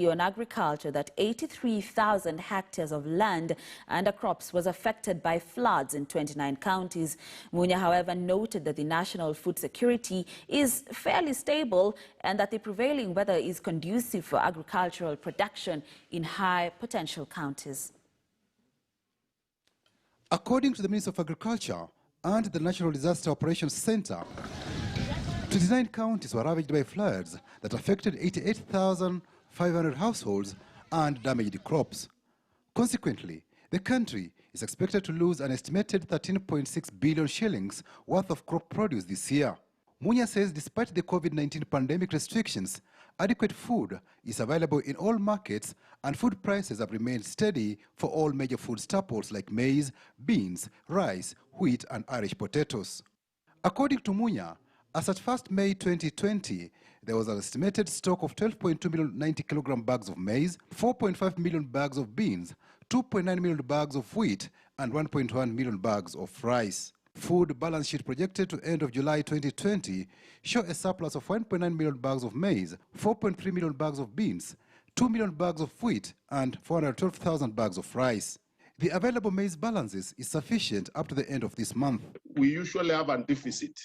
on agriculture that 83,000 hectares of land under crops was affected by floods in 29 counties. Munya, however, noted that the national food security is fairly stable and that the prevailing weather is conducive for agricultural production in high potential counties. According to the Minister of Agriculture and the National Disaster Operations Center, 29 counties were ravaged by floods that affected 88,500 households and damaged crops. Consequently, the country is expected to lose an estimated 13.6 billion shillings worth of crop produce this year. Munya says despite the COVID-19 pandemic restrictions, adequate food is available in all markets and food prices have remained steady for all major food staples like maize, beans, rice, wheat and Irish potatoes. According to Munya, as at 1st May 2020, there was an estimated stock of 12.2 million 90 kilogram bags of maize, 4.5 million bags of beans, 2.9 million bags of wheat, and 1.1 million bags of rice. Food balance sheet projected to end of July 2020 show a surplus of 1.9 million bags of maize, 4.3 million bags of beans, 2 million bags of wheat, and 412,000 bags of rice. The available maize balances is sufficient up to the end of this month. We usually have a deficit.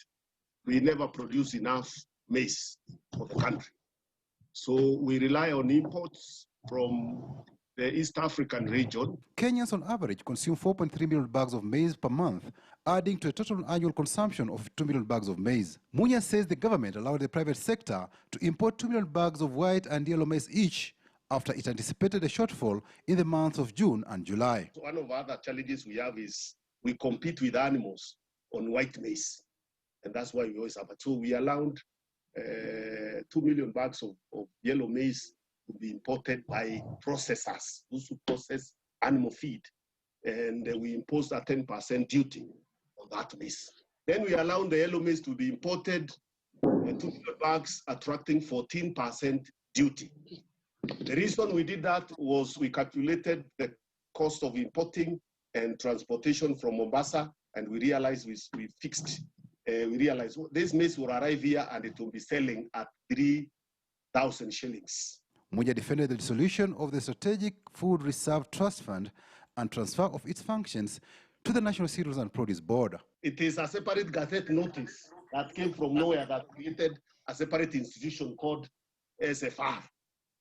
We never produce enough maize for the country. So we rely on imports from the East African region. Kenyans on average consume 4.3 million bags of maize per month, adding to a total annual consumption of 2 million bags of maize. Munya says the government allowed the private sector to import 2 million bags of white and yellow maize each after it anticipated a shortfall in the months of June and July. One of the other challenges we have is we compete with animals on white maize. And that's why we always have it. So we allowed 2 million bags of yellow maize to be imported by processors, those who process animal feed. And we imposed a 10% duty on that maize. Then we allowed the yellow maize to be imported, 2 million bags attracting 14% duty. The reason we did that was we calculated the cost of importing and transportation from Mombasa, and we realized we realized this maize will arrive here and it will be selling at 3,000 shillings. Munya defended the dissolution of the Strategic Food Reserve Trust Fund and transfer of its functions to the National Cereals and Produce Board. It is a separate gazette notice that came from nowhere that created a separate institution called SFR.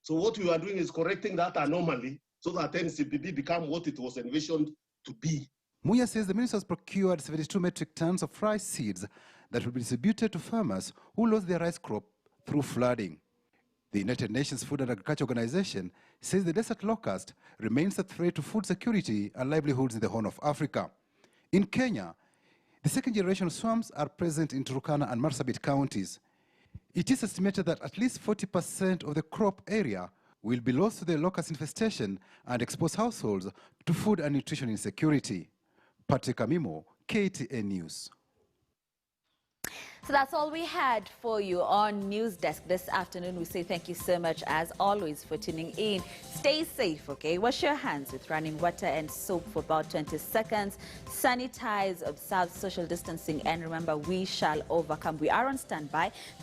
So what we are doing is correcting that anomaly so that NCPB become what it was envisioned to be. Munya says the minister has procured 72 metric tons of rice seeds that will be distributed to farmers who lost their rice crop through flooding. The United Nations Food and Agriculture Organization says the desert locust remains a threat to food security and livelihoods in the Horn of Africa. In Kenya, the second-generation swarms are present in Turkana and Marsabit counties. It is estimated that at least 40% of the crop area will be lost to the locust infestation and expose households to food and nutrition insecurity. Patrick Amimo, KTN News. So that's all we had for you on News Desk this afternoon. We say thank you so much, as always, for tuning in. Stay safe, okay? Wash your hands with running water and soap for about 20 seconds. Sanitize, observe social distancing, and remember, we shall overcome. We are on standby for the